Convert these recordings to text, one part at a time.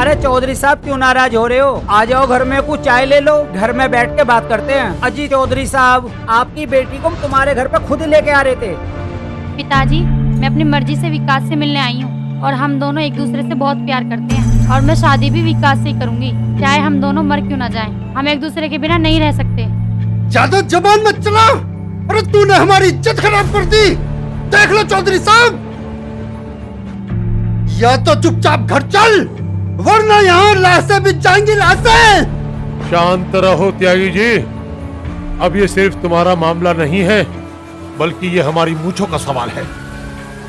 अरे चौधरी साहब क्यों नाराज हो रहे हो? आ जाओ घर में, कुछ चाय ले लो, घर में बैठ के बात करते हैं। अजी चौधरी साहब, आपकी बेटी को हम तुम्हारे घर पे खुद लेके आ रहे थे। पिताजी, मैं अपनी मर्जी से विकास से मिलने आई हूँ और हम दोनों एक दूसरे से बहुत प्यार करते हैं और मैं शादी भी विकास से ही करूंगी, चाहे हम दोनों मर क्यों ना जाएं। हम एक दूसरे के बिना नहीं रह सकते। ज्यादा जबान मत चला, अरे तूने हमारी इज्जत खराब कर दी। देख लो चौधरी साहब, या तो चुपचाप घर चल, वरना यहाँ लाशें बिछ जाएंगी, लाशें। शांत रहो त्यागी जी, अब ये सिर्फ तुम्हारा मामला नहीं है, बल्कि ये हमारी मूंछों का सवाल है,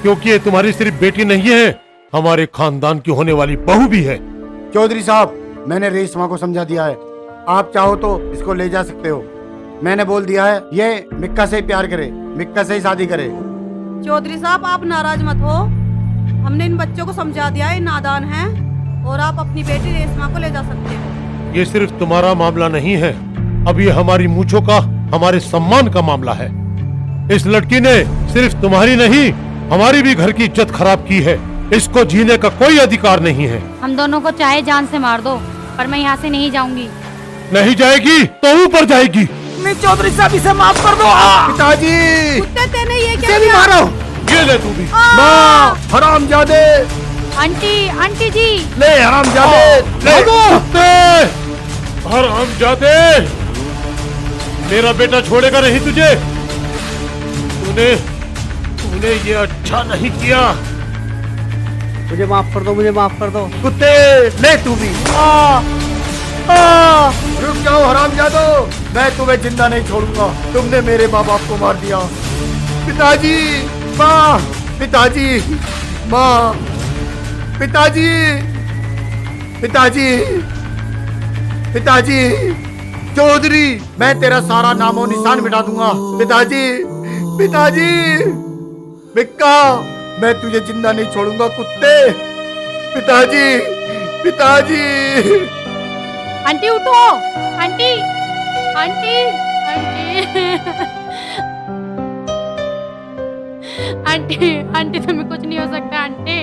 क्योंकि ये तुम्हारी सिर्फ बेटी नहीं है, हमारे खानदान की होने वाली बहू भी है। चौधरी साहब, मैंने रेशमा को समझा दिया है, आप चाहो तो इसको ले जा सकते हो। मैंने बोल दिया है ये मिक्का से ही प्यार करे, मिक्का से ही शादी करे। चौधरी साहब, आप नाराज मत हो, हमने इन बच्चों को समझा दिया है, नादान हैं, और आप अपनी बेटी रेशमा को ले जा सकते हो। ये सिर्फ तुम्हारा मामला नहीं है, अब ये हमारी मूंछों का, हमारे सम्मान का मामला है। इस लड़की ने सिर्फ तुम्हारी नहीं, हमारी भी घर की इज्जत खराब की है। इसको जीने का कोई अधिकार नहीं है। हम दोनों को चाहे जान से मार दो, पर मैं यहाँ से नहीं जाऊंगी। नहीं जाएगी तो ऊपर जाएगी। नहीं चौधरी साहब, इसे माफ कर दो। पिताजी, कुत्ते तेने ये क्या इसे भी किया? मारो। ये ले तू भी। माँ, हरामजादे, आंटी, आंटी जी, ले हरामजादे, ले। हरामजादे, मेरा बेटा छोड़ेगा नहीं तुझे। तूने ये अच्छा नहीं किया। मुझे माफ कर दो, मुझे माफ कर दो। कुत्ते, ले तू भी। रुक जाओ हरामजादो, मैं तुम्हें जिंदा नहीं छोड़ूंगा। तुमने मेरे माँ बाप को मार दिया। पिताजी, माँ, पिताजी, माँ, पिताजी, पिताजी, पिताजी, चौधरी, मैं तेरा सारा नामो निशान मिटा दूंगा। पिताजी, पिताजी, मिक्का, मैं तुझे जिंदा नहीं छोड़ूंगा कुत्ते। पिताजी, पिताजी। आंटी उठो, aunty, aunty, aunty, aunty, aunty तुम्हें कुछ नहीं हो सकता। आंटी,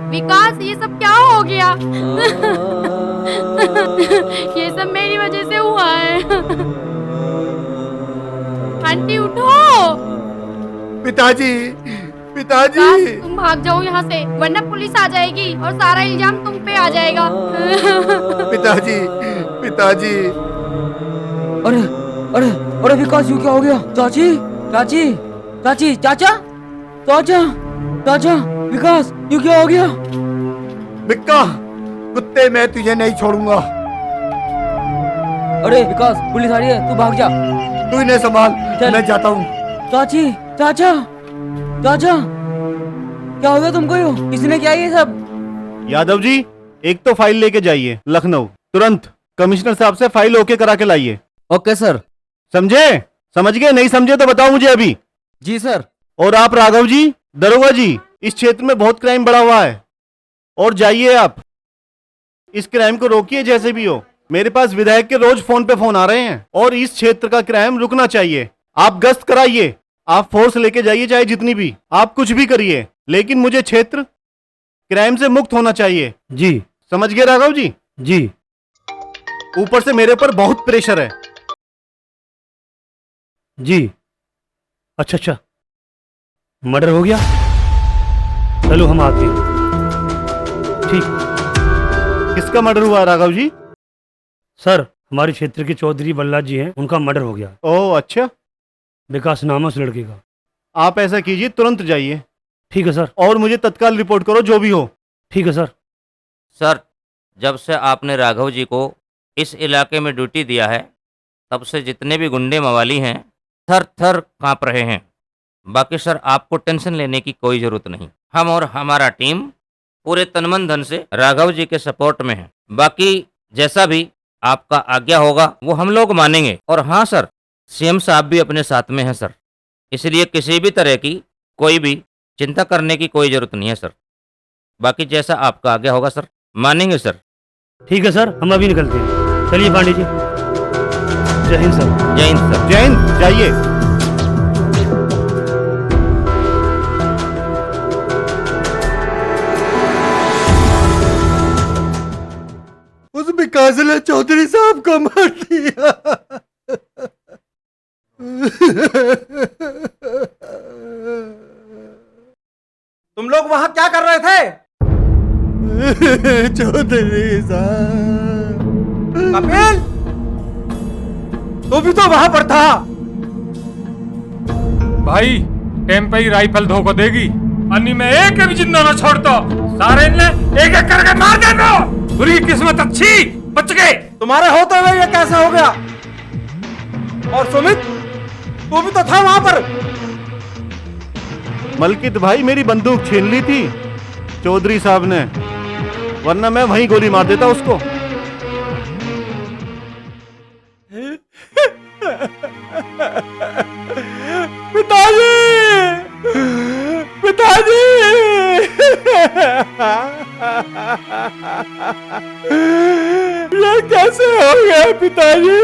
विकास, ये सब क्या हो गया? ये सब मेरी वजह से हुआ है। आंटी उठो। पिताजी, पिताजी, विकास, तुम भाग जाओ यहाँ से, वरना पुलिस आ जाएगी और सारा इल्जाम तुम पे आ जाएगा। पिताजी, पिताजी। अरे अरे अरे विकास, यू क्या हो गया? चाची, चाची, चाची, चाचा, चाचा, चाचा, विकास, यू क्या हो गया? मिक्का, कुत्ते, मैं तुझे नहीं छोड़ूंगा। अरे विकास, पुलिस आ रही है, तू भाग जा। तू इन्हें संभाल, चल। मैं जाता हूँ। चाची, चाचा, चाचा, क्या हो गया तुमको? यू किसने किया ये सब? यादव जी, एक तो फाइल लेके जाइए लखनऊ, तुरंत कमिश्नर साहब से फाइल ओके करा के लाइए। Okay sir. समझे? समझ गए? नहीं समझे तो बताओ मुझे अभी। जी सर। और आप राघव जी, दरोगा जी, इस क्षेत्र में बहुत क्राइम बढ़ा हुआ है, और जाइए आप इस क्राइम को रोकिए जैसे भी हो। मेरे पास विधायक के रोज फोन पे फोन आ रहे हैं, और इस क्षेत्र का क्राइम रुकना चाहिए। आप गश्त कराइए, आप फोर्स लेके जाइए, चाहे जितनी भी, आप कुछ भी करिए, लेकिन मुझे क्षेत्र क्राइम से मुक्त होना चाहिए। जी। समझ गए राघव जी? जी। ऊपर से मेरे ऊपर बहुत प्रेशर है। जी। अच्छा अच्छा, मर्डर हो गया? चलो हम आते हैं। ठीक। किसका मर्डर हुआ राघव जी? सर, हमारे क्षेत्र के चौधरी बल्ला जी हैं, उनका मर्डर हो गया। ओह अच्छा। विकास नाम है उस लड़के का। आप ऐसा कीजिए, तुरंत जाइए। ठीक है सर। और मुझे तत्काल रिपोर्ट करो जो भी हो। ठीक है सर। सर, जब से आपने राघव जी को इस इलाके में ड्यूटी दिया है, तब से जितने भी गुंडे मवाली हैं थर थर कांप रहे हैं। बाकी सर, आपको टेंशन लेने की कोई ज़रूरत नहीं। हम और हमारा टीम पूरे तनमन धन से राघव जी के सपोर्ट में है। बाकी जैसा भी आपका आज्ञा होगा वो हम लोग मानेंगे। और हाँ सर, सीएम साहब भी अपने साथ में हैं सर, इसलिए किसी भी तरह की कोई भी चिंता करने की कोई ज़रूरत नहीं है सर। बाकी जैसा आपका आज्ञा होगा सर, मानेंगे सर। ठीक है सर, हम अभी निकलते हैं। चलिए पांडे जी। जय हिंद सर। जय हिंद सर। जय हिंद, जाइए। विकास ने चौधरी साहब को मार दिया। तुम लोग वहां क्या कर रहे थे? चौधरी साहब। कपिल, तू भी तो वहां पर था। भाई टेम पे ही राइफल धोखा देगी, अन्नी में एक भी जिंदा न छोड़ता, सारे ने एक एक करके मार देना। पूरी किस्मत अच्छी, बच गए। तुम्हारे होते हुए ये कैसे हो गया? और सुमित, तू भी तो था वहां पर। मलकित भाई, मेरी बंदूक छीन ली थी चौधरी साहब ने, वरना मैं वहीं गोली मार देता उसको। पिताजी, पिताजी, ये कैसे हो गया पिताजी?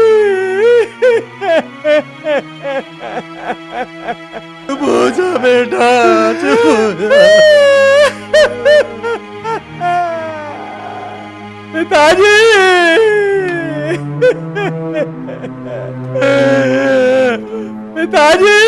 चुप हो जा बेटा, चुप हो जा। पिताजी, पिताजी,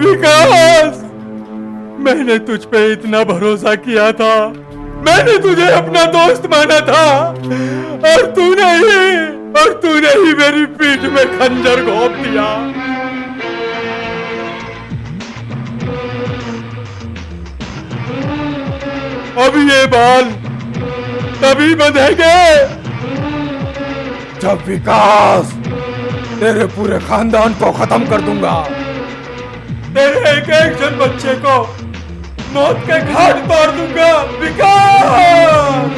विकास, मैंने तुझ पे इतना भरोसा किया था, मैंने तुझे अपना दोस्त माना था, और तूने ही मेरी पीठ में खंजर घोंप दिया। अब ये बाल तभी बंधेंगे जब विकास तेरे पूरे खानदान को खत्म कर दूंगा, तेरे एक एक जन बच्चे को मौत के घाट उतार दूंगा। विकास,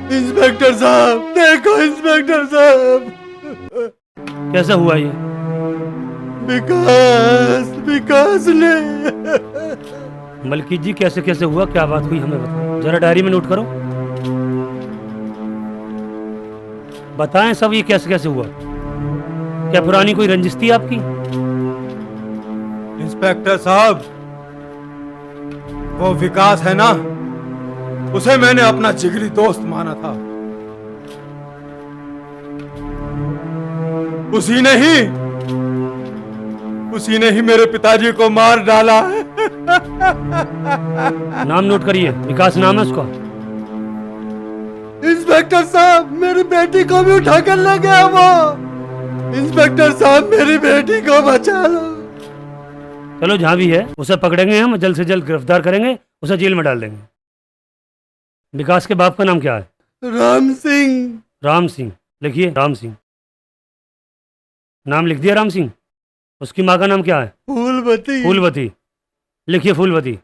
इंस्पेक्टर साहब, देखो इंस्पेक्टर साहब। कैसा हुआ ये? विकास ने। मलकीत जी, कैसे कैसे हुआ, क्या बात हुई, हमें बताओ जरा, डायरी में नोट करो, बताएं सब ये कैसे कैसे हुआ। क्या पुरानी कोई रंजिश थी आपकी? इंस्पेक्टर साहब, वो विकास है ना, उसे मैंने अपना जिगरी दोस्त माना था। उसी ने ही मेरे पिताजी को मार डाला है। नाम नोट करिए, विकास नाम है उसका। इंस्पेक्टर साहब, मेरी बेटी को भी उठा कर ले गया वो। इंस्पेक्टर साहब, मेरी बेटी को बचा लो। चलो, जहां भी है उसे पकड़ेंगे, हम जल्द से जल्द गिरफ्तार करेंगे, उसे जेल में डाल देंगे। विकास के बाप का नाम क्या है? राम सिंह। राम सिंह, लिखिए राम सिंह। नाम लिख दिया राम सिंह। उसकी माँ का नाम क्या है? फूलवती। फूलवती, लिखिए फूलवती।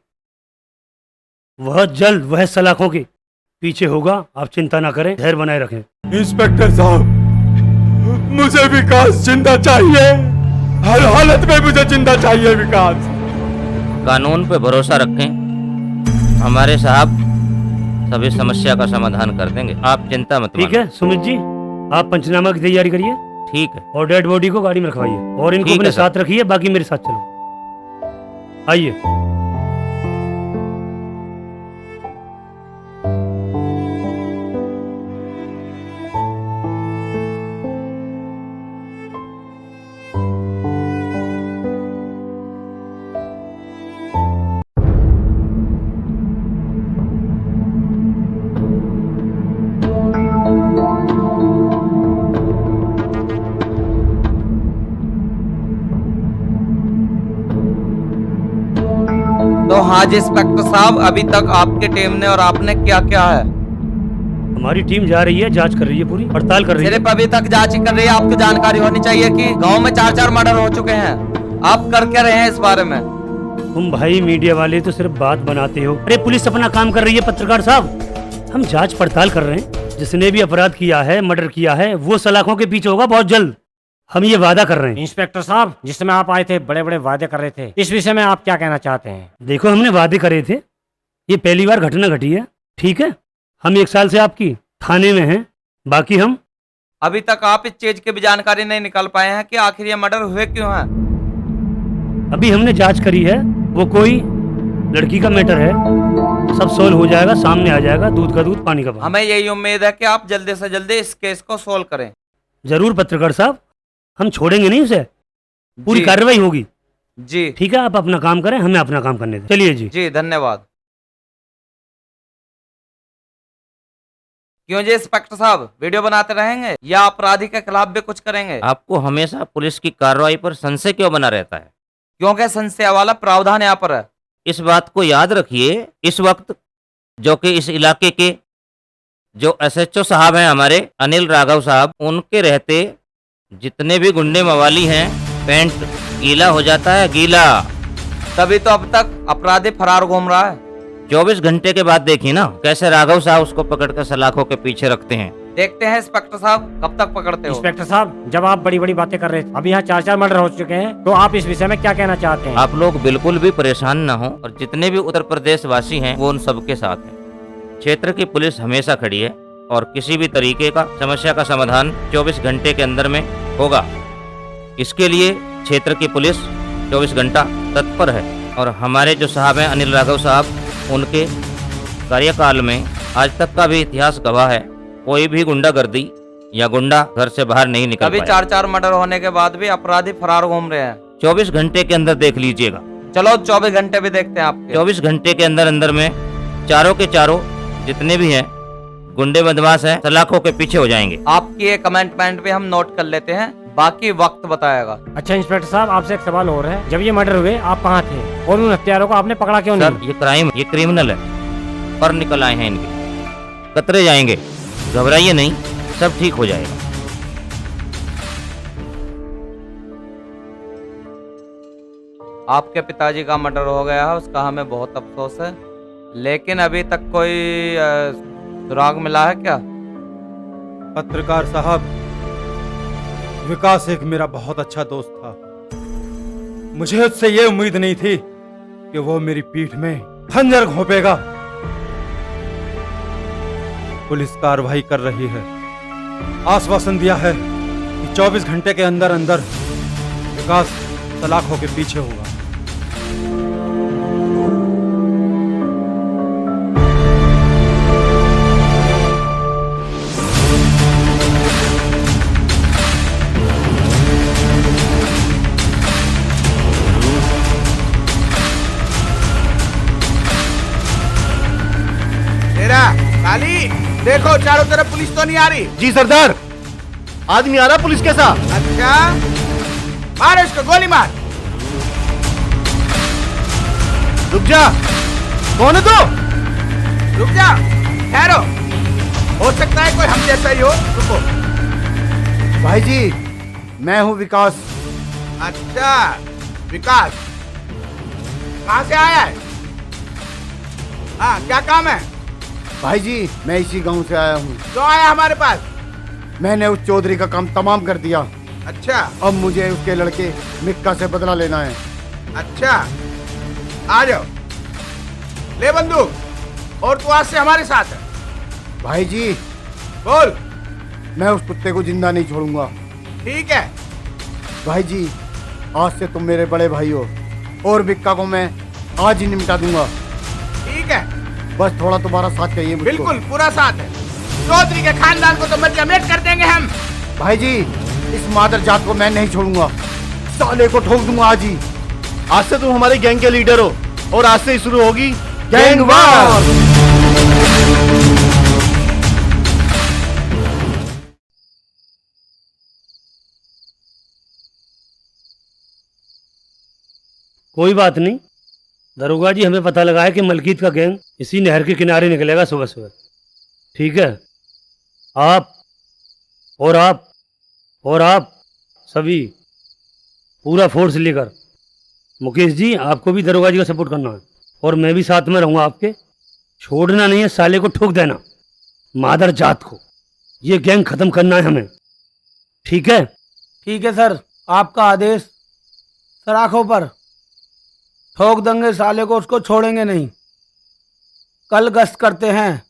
वह जल्द वह सलाखों के पीछे होगा, आप चिंता ना करें, धैर्य बनाए रखें। इंस्पेक्टर साहब, मुझे विकास जिंदा चाहिए, हर हालत में मुझे जिंदा चाहिए विकास। कानून पे भरोसा रखें, हमारे साहब सभी समस्या का समाधान कर देंगे, आप चिंता मत ठीक है सुमित जी, आप पंचनामा की तैयारी करिए। ठीक है। और डेड बॉडी को गाड़ी में रखवाइए और इनको ठीक अपने है सर। साथ रखिए, बाकी मेरे साथ चलो, आइए। तो हाँ जी इंस्पेक्टर साहब, अभी तक आपके टीम ने और आपने क्या क्या है? हमारी टीम जा रही है, जांच कर रही है, पूरी पड़ताल कर रही है। सिर्फ अभी तक जांच ही कर रही है। आपको जानकारी होनी चाहिए कि गांव में 4-4 मर्डर हो चुके हैं। आप कर क्या रहे हैं इस बारे में? तुम भाई मीडिया वाले तो सिर्फ बात बनाते हो। अरे पुलिस अपना काम कर रही है पत्रकार साहब, हम जांच पड़ताल कर रहे हैं। जिसने भी अपराध किया है, मर्डर किया है, वो सलाखों के पीछे होगा बहुत जल्द। हम ये वादा कर रहे हैं। इंस्पेक्टर साहब, जिस समय आप आए थे बड़े बड़े वादे कर रहे थे, इस विषय में आप क्या कहना चाहते हैं? देखो, हमने वादे करे थे, ये पहली बार घटना घटी है, ठीक है। हम 1 साल से आपकी थाने में हैं, बाकी हम अभी तक आप इस चीज की भी जानकारी नहीं निकाल पाए हैं कि आखिर ये मर्डर हुए क्यों हैं। अभी हमने जांच करी है, वो कोई लड़की का मैटर है, सब सोल्व हो जाएगा, सामने आ जाएगा, दूध का दूध पानी का पानी। हमें यही उम्मीद है कि आप जल्दी से जल्दी इस केस को सोल्व करें। जरूर पत्रकार साहब, हम छोड़ेंगे नहीं उसे, पूरी जी। कार्रवाई होगी। जी ठीक है, आप अपना काम करें, हमें अपना काम करने दें। चलिए जी। जी, धन्यवाद। क्यों जी इंस्पेक्टर साहब, वीडियो बनाते रहेंगे या अपराधी के खिलाफ भी कुछ करेंगे? आपको हमेशा पुलिस की कार्रवाई पर संशय क्यों बना रहता है? क्योंकि संशय वाला प्रावधान यहाँ पर है। इस बात को याद रखिए, इस वक्त जो कि इस इलाके के जो एसएचओ साहब हैं हमारे अनिल राघव साहब, उनके रहते जितने भी गुंडे मवाली हैं, पेंट गीला हो जाता है, गीला। तभी तो अब तक अपराधी फरार घूम रहा है। 24 घंटे के बाद देखिए ना कैसे राघव साहब उसको पकड़कर सलाखों के पीछे रखते हैं। देखते हैं इंस्पेक्टर साहब कब तक पकड़ते हो। इंस्पेक्टर साहब, जब आप बड़ी बड़ी बातें कर रहे थे, अभी यहाँ 4 मर्डर हो चुके हैं, तो आप इस विषय में क्या कहना चाहते हैं? आप लोग बिल्कुल भी परेशान न हो, और जितने भी उत्तर प्रदेश वासी हैं वो उन सबके साथ हैं। क्षेत्र की पुलिस हमेशा खड़ी है और किसी भी तरीके का समस्या का समाधान 24 घंटे के अंदर में होगा। इसके लिए क्षेत्र की पुलिस 24 घंटा तत्पर है, और हमारे जो साहब हैं अनिल राघव साहब, उनके कार्यकाल में आज तक का भी इतिहास गवाह है, कोई भी गुंडागर्दी या गुंडा घर से बाहर नहीं निकल अभी पाया। 4 मर्डर होने के बाद भी अपराधी फरार घूम रहे हैं। 24 घंटे के अंदर देख लीजिएगा। चलो 24 घंटे भी देखते हैं आपके। 24 घंटे के अंदर अंदर में चारों के चारों जितने भी हैं गुंडे बदमाश हैं, सलाखों के पीछे हो जाएंगे। आपकी ये कमेंटमेंट भी हम नोट कर लेते हैं, बाकी वक्त बताएगा। अच्छा इंस्पेक्टर साहब, आपसे एक सवाल और है, जब ये मर्डर हुए आप कहाँ थे और उन हत्यारों को आपने पकड़ा क्यों सर, नहीं? ये क्राइम, ये क्रिमिनल है, पर निकल आए हैं इनके, कतरे जाएंगे, घबराइए नहीं, सब ठीक हो जाएगा। आपके पिताजी का मर्डर हो गया है, उसका हमें बहुत अफसोस है, लेकिन अभी तक कोई सुराग मिला है क्या? पत्रकार साहब, विकास एक मेरा बहुत अच्छा दोस्त था। मुझे उससे ये उम्मीद नहीं थी कि वो मेरी पीठ में खंजर घोंपेगा। पुलिस कार्रवाई कर रही है, आश्वासन दिया है कि 24 घंटे के अंदर अंदर विकास सलाखों के पीछे होगा। काली, देखो चारों तरफ पुलिस तो नहीं आ रही। जी सरदार, आदमी आ रहा पुलिस के साथ। अच्छा, मार इसको, गोली मार। रुक जा, कौन है तू? रुक जा, ठहरो, हो सकता है कोई हम जैसा ही हो। रुको। भाई जी, मैं हूँ विकास। अच्छा, विकास कहाँ से आया है? हाँ, क्या काम है? भाई जी, मैं इसी गांव से आया हूँ। क्यों आया हमारे पास? मैंने उस चौधरी का काम तमाम कर दिया। अच्छा, अब मुझे उसके लड़के मिक्का से बदला लेना है। अच्छा, आ जाओ, ले बंदूक, और तू आज से हमारे साथ है। भाई जी, बोल। मैं उस कुत्ते को जिंदा नहीं छोड़ूंगा। ठीक है भाई जी, आज से तुम मेरे बड़े भाई हो, और मिक्का को मैं आज ही निपटा दूंगा। ठीक है, बस थोड़ा तुम्हारा साथ चाहिए मुझको। बिल्कुल, पूरा साथ है। चौधरी के खानदान को तो मजमेट कर देंगे हम। भाई जी, इस मादर जात को मैं नहीं छोड़ूंगा, साले को ठोक दूंगा आज ही। आज से तुम हमारे गैंग के लीडर हो, और आज से ही शुरू होगी गैंग वार। कोई बात नहीं दरोगा जी, हमें पता लगा है कि मलकीत का गैंग इसी नहर के किनारे निकलेगा सुबह सुबह। ठीक है, आप और आप सभी पूरा फोर्स लेकर मुकेश जी, आपको भी दरोगा जी का सपोर्ट करना है और मैं भी साथ में रहूंगा आपके। छोड़ना नहीं है, साले को ठोक देना, मादर जात को। ये गैंग खत्म करना है हमें, ठीक है? ठीक है सर, आपका आदेश। सर आंखों पर ठोक देंगे साले को, उसको छोड़ेंगे नहीं। कल गश्त करते हैं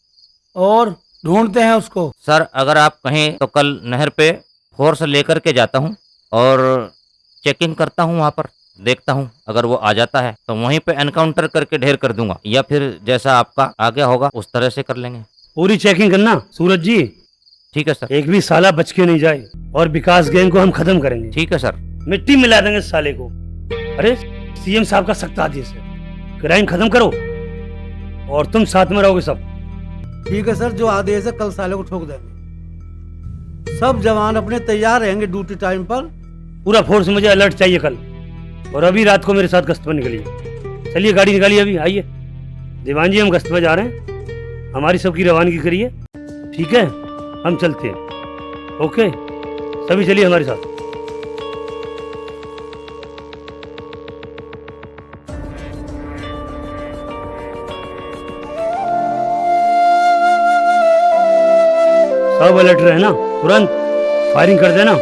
और ढूंढते हैं उसको। सर अगर आप कहें तो कल नहर पे फोर्स लेकर के जाता हूँ और चेकिंग करता हूँ, वहाँ पर देखता हूँ। अगर वो आ जाता है तो वहीं पे एनकाउंटर करके ढेर कर दूंगा, या फिर जैसा आपका आगे होगा उस तरह से कर लेंगे। पूरी चेकिंग करना सूरज जी। ठीक है सर। एक भी साला बच के नहीं जाए और विकास गैंग को हम खत्म करेंगे। ठीक है सर। मिट्टी मिला देंगे साले को। अरे सीएम साहब का सख्त आदेश है, क्राइम खत्म करो और तुम साथ में रहोगे सब। ठीक है सर, जो आदेश है कल साले को ठोक देंगे। सब जवान अपने तैयार रहेंगे ड्यूटी टाइम पर। पूरा फोर्स मुझे अलर्ट चाहिए कल, और अभी रात को मेरे साथ गश्त पर निकलिए। चलिए गाड़ी निकालिए, अभी आइए। दीवान जी हम गश्त पर जा रहे हैं, हमारी सबकी रवानगी करिए, ठीक है? हम चलते हैं, ओके? सभी चलिए हमारे साथ। सब अलर्ट रहे ना, तुरंत फायरिंग कर देना।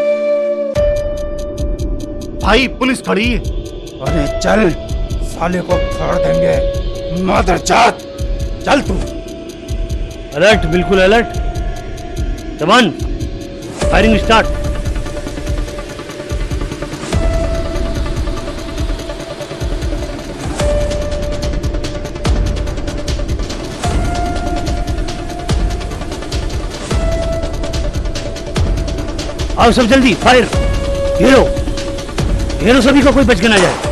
भाई पुलिस खड़ी है। अरे चल, साले को छोड़ देंगे, मादर जात। चल तू। अलर्ट, बिल्कुल अलर्ट। जवान, फायरिंग स्टार्ट। आओ सब जल्दी, फायर। घेरो घेरो सभी को, कोई बच के ना जाए।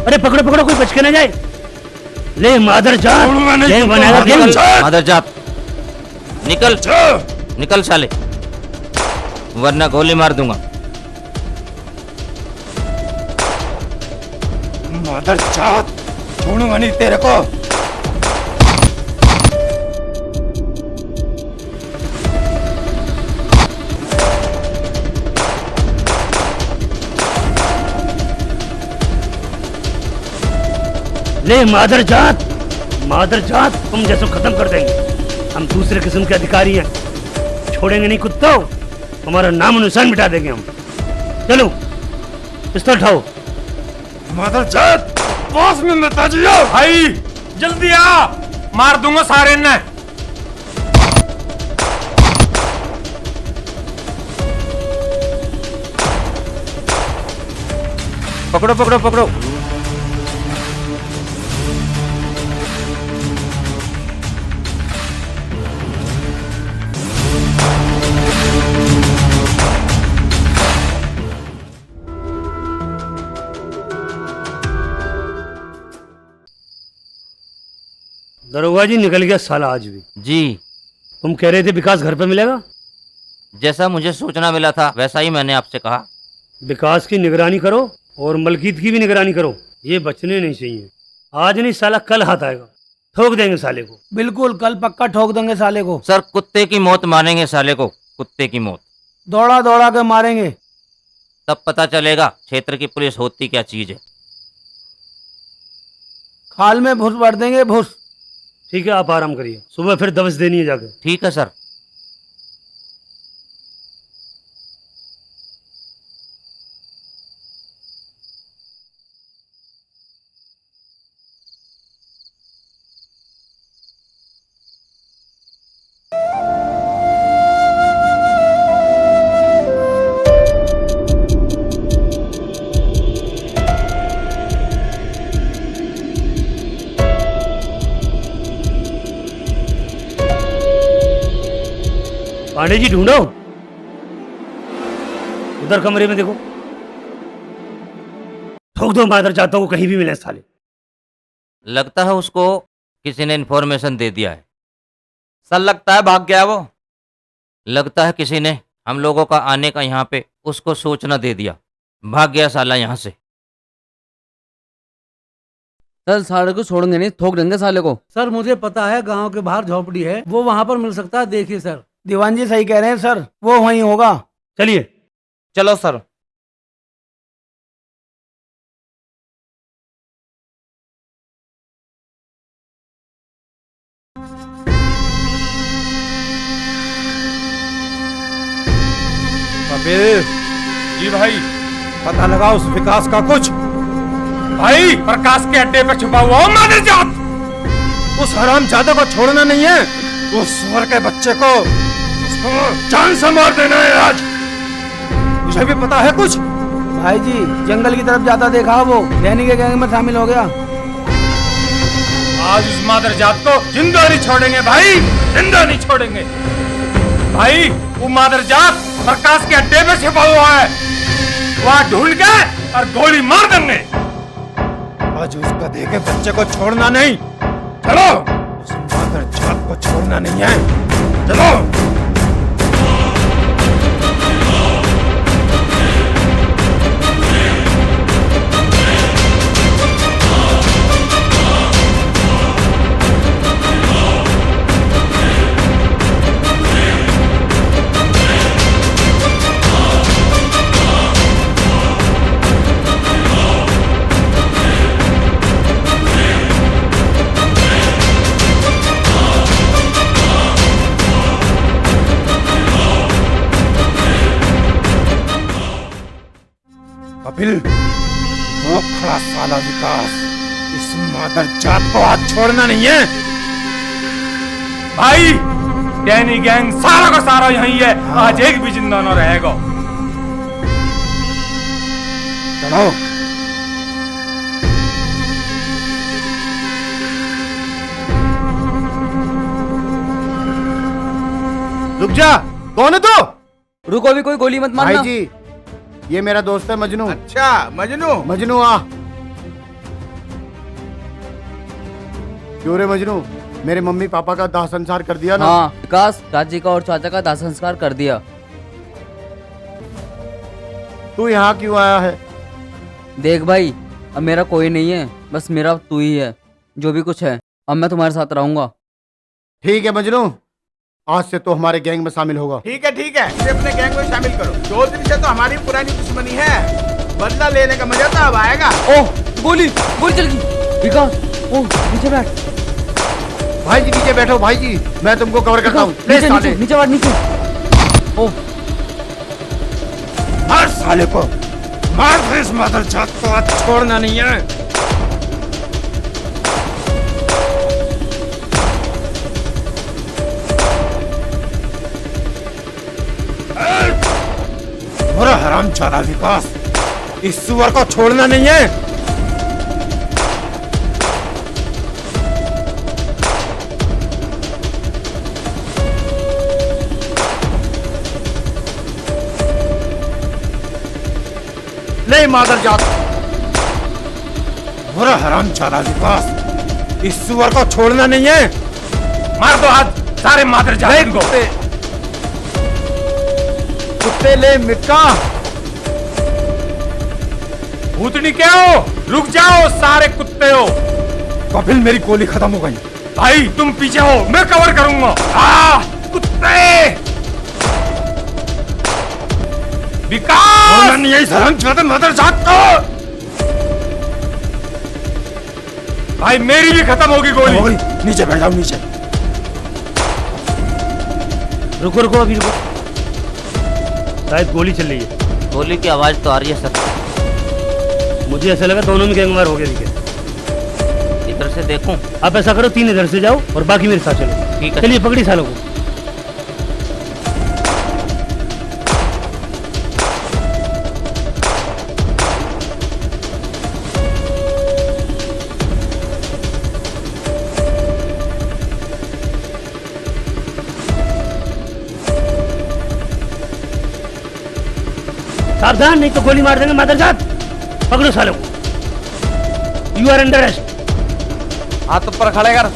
अरे पकड़ो पकड़ो, कोई बच के ना जाए। ले मादर जात, गैंग बनाएगा गैंग। मादर जात, निकल निकल साले, वरना गोली मार दूंगा। मादर जात, छोड़ूंगा नहीं तेरे को। ले मादर जात, तुम जैसो खत्म कर देंगे। हम दूसरे किस्म के अधिकारी हैं, छोड़ेंगे नहीं कुत्तों, हमारा नाम निशान मिटा देंगे हम। चलो पिस्तौल उठाओ। मादर जात, पास में नेताजी आओ। भाई जल्दी आ, मार दूंगा सारे ने। पकड़ो पकड़ो पकड़ो। दरोगा जी निकल गया साला आज भी। जी, तुम कह रहे थे विकास घर पे मिलेगा। जैसा मुझे सूचना मिला था वैसा ही मैंने आपसे कहा। विकास की निगरानी करो और मलकीत की भी निगरानी करो, ये बचने नहीं चाहिए। आज नहीं साला कल हाथ आएगा, ठोक देंगे साले को। बिल्कुल, कल पक्का ठोक देंगे साले को। सर कुत्ते की मौत मारेंगे साले को, कुत्ते की मौत। दौड़ा दौड़ा के मारेंगे, तब पता चलेगा क्षेत्र की पुलिस होती क्या चीज है। खाल में भूस भर देंगे, भूस। ठीक है, आप आराम करिए, सुबह फिर दबस देनी है जाके। ठीक है सर। पांडे जी ढूंढो, उधर कमरे में देखो। ठोक दो मादर जातों को, कहीं भी मिले साले। लगता है उसको किसी ने इन्फॉर्मेशन दे दिया है। सर लगता है भाग गया वो। लगता है किसी ने हम लोगों का आने का यहाँ पे उसको सूचना दे दिया, भाग गया साला यहाँ से। सर साले को छोड़ेंगे नहीं, ठोक देंगे साले को। सर मुझे पता है, गांव के बाहर झोपड़ी है, वो वहां पर मिल सकता है। देखिए सर, दीवान जी सही कह रहे हैं सर, वो वहीं होगा। चलिए चलो सर। कपिल जी भाई। पता लगा उस विकास का कुछ। भाई प्रकाश के अड्डे पे छुपा हुआ हूँ मादरजात। उस हरामजादे को छोड़ना नहीं है, उस सुअर के बच्चे को उसको जान से मार देना है आज। मुझे भी पता है कुछ। भाई जी जंगल की तरफ जाता देखा, वो डैनी के गैंग में शामिल हो गया। आज उस मादरजात को जिंदा नहीं छोड़ेंगे भाई, जिंदा नहीं छोड़ेंगे भाई। वो मादरजात प्रकाश के अड्डे में छिपा हुआ है, वहां ढूंढ के और गोली मार देंगे। आज उसका देखे बच्चे को छोड़ना नहीं। चलो, उस मादरजात को छोड़ना नहीं है। चलो। कपिल, वो खड़ा साला विकास, इस मादरजात को आज छोड़ना नहीं है। भाई डैनी गैंग सारा का सारा यहीं है, आज एक भी जिंदा न रहेगा। चलो। रुक जा, कौन है तू? रुको, अभी कोई गोली मत मारना। भाई जी, ये मेरा दोस्त है मजनू। अच्छा, मजनू। मजनू आ। क्यों रे मजनू, मेरे मम्मी पापा का दाह संस्कार कर दिया ना? हाँ विकास, चाची का और चाचा का दाह संस्कार कर दिया। तू यहाँ क्यों आया है? देख भाई, अब मेरा कोई नहीं है, बस मेरा तू ही है। जो भी कुछ है अब मैं तुम्हारे साथ रहूंगा। ठीक है मजनू, आज से तो हमारे गैंग में शामिल होगा। ठीक है, इसे अपने गैंग में शामिल करो। 2 दिन से तो हमारी पुरानी दुश्मनी है, बदला लेने का मजा तो अब आएगा। ओह गोली, गोली चल गई। विकास, ओह नीचे बैठ। भाई जी नीचे बैठो, भाई जी मैं तुमको कवर करता हूँ। नीचे नीचे नीचे बैठ, नीचे। ओह मार साले को, मार। इस मादरजात को आज छोड़ना नहीं है। बुरा हरामजादा विकास, इस सुअर को छोड़ना नहीं है। नहीं मादरजात, बुरा हरामजादा विकास, इस सुअर को छोड़ना नहीं है। मार दो हाथ सारे मादरजात को। कुत्ते ले मिट्टा। भूतनी क्या हो, रुक जाओ सारे कुत्ते हो। कपिल, मेरी गोली खत्म हो गई। भाई तुम पीछे हो, मैं कवर करूंगा। कुत्ते विकास, नहीं है हरामजादा मादरजात को। भाई मेरी भी खत्म होगी गोली। नीचे बैठ जाओ, नीचे। रुको रुको, अभी रुको, शायद गोली चल रही है। गोली की आवाज तो आ रही है सर। मुझे ऐसा लगा दोनों में गैंगवार हो गए दिखे। इधर से देखूं? आप ऐसा करो, 3 इधर से जाओ और बाकी मेरे साथ चलो। ठीक है। चलिए पकड़ी सालों को। सावधान, नहीं तो गोली मार देंगे मादरजात। पकड़ो सालों को। You are under arrest. हाथ ऊपर खड़े कर,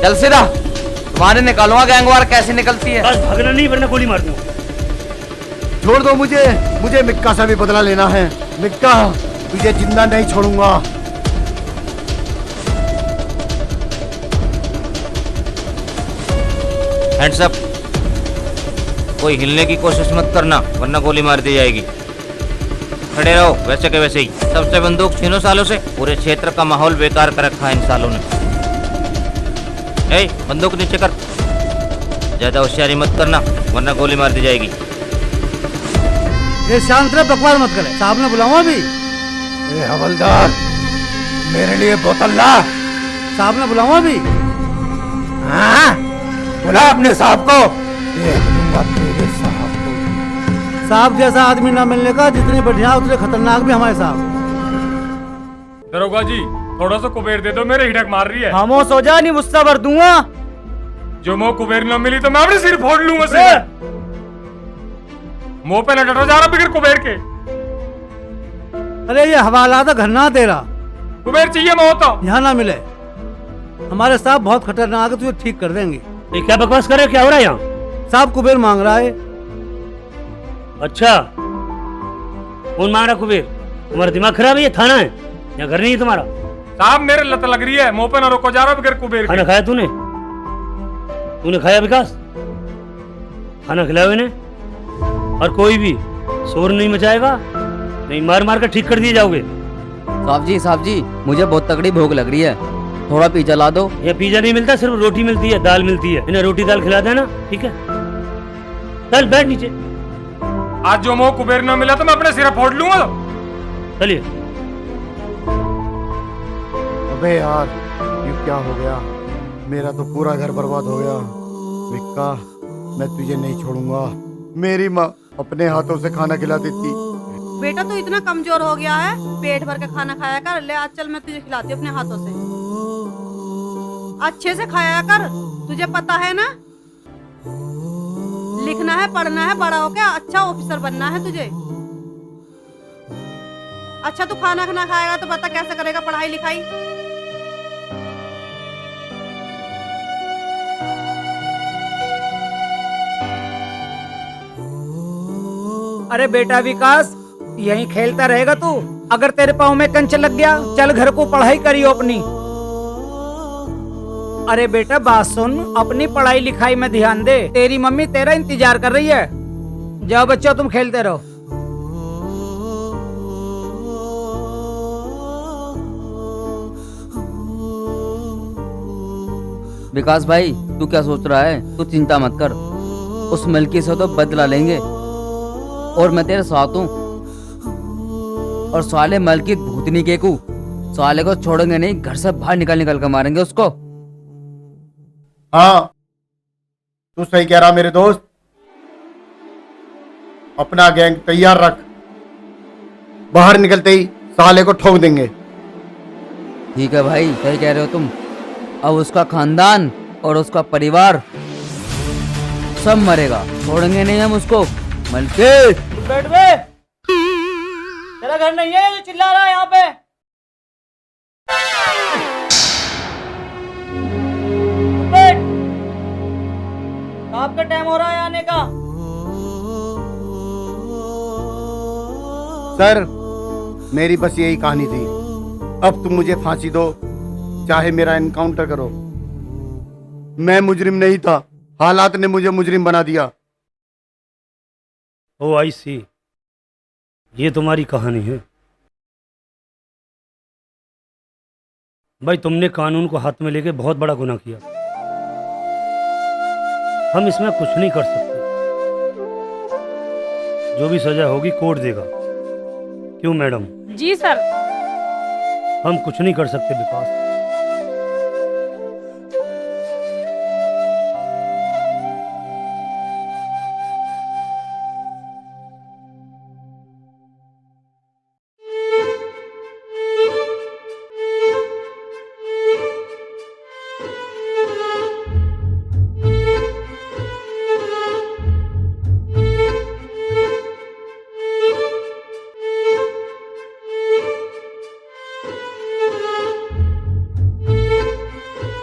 चल सीधा। तुम्हारे निकालूंगा गैंगवार कैसे निकलती है। बस भागना नहीं, वरना गोली मार दूंगा। छोड़ दो मुझे मिक्का से भी बदला लेना है। मिक्का, तुझे जिंदा नहीं छोड़ूंगा। Hands up. कोई हिलने की कोशिश मत करना, वरना गोली मार दी जाएगी। खड़े रहो वैसे के वैसे ही। सबसे बंदूक छीनो सालों से। पूरे क्षेत्र का माहौल बेकार कर रखा है इन सालों ने। ए, बंदूक नीचे कर। ज्यादा होशियारी मत करना, वरना गोली मार दी जाएगी। ये शांत रहे, बकवास मत करे। साहब ने बुलाऊं अभी? ए हवलदार, मेरे लिए बोतल ला। साहब ने बुलाऊं अभी? हाँ, बुला अपने साहब को। देख लूंगा तेरे साहब को। साहब जैसा आदमी ना मिलने का, जितने बढ़िया उतने खतरनाक भी हमारे साहब। दरोगा जी, थोड़ा सा कुबेर दे दो, मेरे हिडक मार रही है। खामोश हो जा, नहीं गुस्सा भर दूंगा। जो मुंह कुबेर न मिली तो मैं अपने सिर फोड़ लूंगा सीधे। मुंह पे न डटो जा रहा बिगर कुबेर के। अरे ये हवाला था घरना तेरा। कुबेर चाहिए मौत तो। यहाँ ना मिले। हमारे साहब बहुत खतरनाक है, तुझे ठीक कर देंगे। ये क्या बकवास कर रहे हो? क्या हो रहा है यहाँ? साहब कुबेर मांग रहा है। अच्छा, कौन मांग रहा कुबेर? तुम्हारा दिमाग खराब है? ये थाना है, यहाँ घर नहीं है तुम्हारा। साहब मेरे लत लग रही है, मुंह पे न रोको जा रहा बिगर कुबेर के। खाना खाया तूने? तूने खाया विकास? खाना खिलाओ इन्हें, और कोई भी शोर नहीं मचाएगा, नहीं मार मार कर ठीक कर दिए जाओगे। साहब जी, मुझे बहुत तगड़ी भूख लग रही है, थोड़ा पिज्जा ला दो। ये पिज्जा नहीं मिलता, सिर्फ रोटी मिलती है, दाल मिलती है। इन्हें रोटी दाल खिला देना, ठीक है? चल बैठ नीचे। आज जो मुंह कुबेर न मिला तो मैं अपने सिर फोड़ लूंगा। चलिए। अबे यार, ये क्या हो गया? मेरा तो पूरा घर बर्बाद हो गया। विक्का, मैं तुझे नहीं छोड़ूंगा। मेरी माँ अपने हाथों से खाना खिलाती थी। बेटा तू इतना कमजोर हो गया है, पेट भर के खाना खाया कर। ले आज चल, मैं तुझे खिलाती हूँ अपने हाथों से। अच्छे से खाया कर, तुझे पता है ना, लिखना है, पढ़ना है, बड़ा होके अच्छा ऑफिसर बनना है तुझे। अच्छा तू खाना खाएगा तो बता कैसे करेगा पढ़ाई लिखाई? अरे बेटा विकास, यहीं खेलता रहेगा तू? अगर तेरे पाँव में कंच लग गया, चल घर को पढ़ाई करियो अपनी। अरे बेटा बात सुन, अपनी पढ़ाई लिखाई में ध्यान दे, तेरी मम्मी तेरा इंतजार कर रही है। जाओ बच्चों, तुम खेलते रहो। विकास भाई, तू क्या सोच रहा है? तू चिंता मत कर, उस मलकी से तो बदला लेंगे, और मैं तेरे साथ हूँ। और साले मलकी भूतनी के को, साले को छोड़ेंगे नहीं, घर से बाहर निकल कर मारेंगे उसको। हाँ, तू सही कह रहा मेरे दोस्त। अपना गैंग तैयार रख, बाहर निकलते ही साले को ठोक देंगे। ठीक है भाई, सही कह रहे हो तुम। अब उसका खानदान और उसका परिवार सब मरेगा, छोड़ेंगे नहीं हम उसको। मलके बैठ बे, तेरा घर नहीं है जो चिल्ला रहा है यहाँ पे? बैठ, आपका टाइम हो रहा है आने का। सर, मेरी बस यही कहानी थी। अब तुम मुझे फांसी दो, चाहे मेरा एनकाउंटर करो। मैं मुजरिम नहीं था, हालात ने मुझे मुजरिम बना दिया। ओ आई सी, ये तुम्हारी कहानी है भाई। तुमने कानून को हाथ में लेके बहुत बड़ा गुनाह किया। हम इसमें कुछ नहीं कर सकते, जो भी सजा होगी कोर्ट देगा। क्यों मैडम? जी सर। हम कुछ नहीं कर सकते विकास।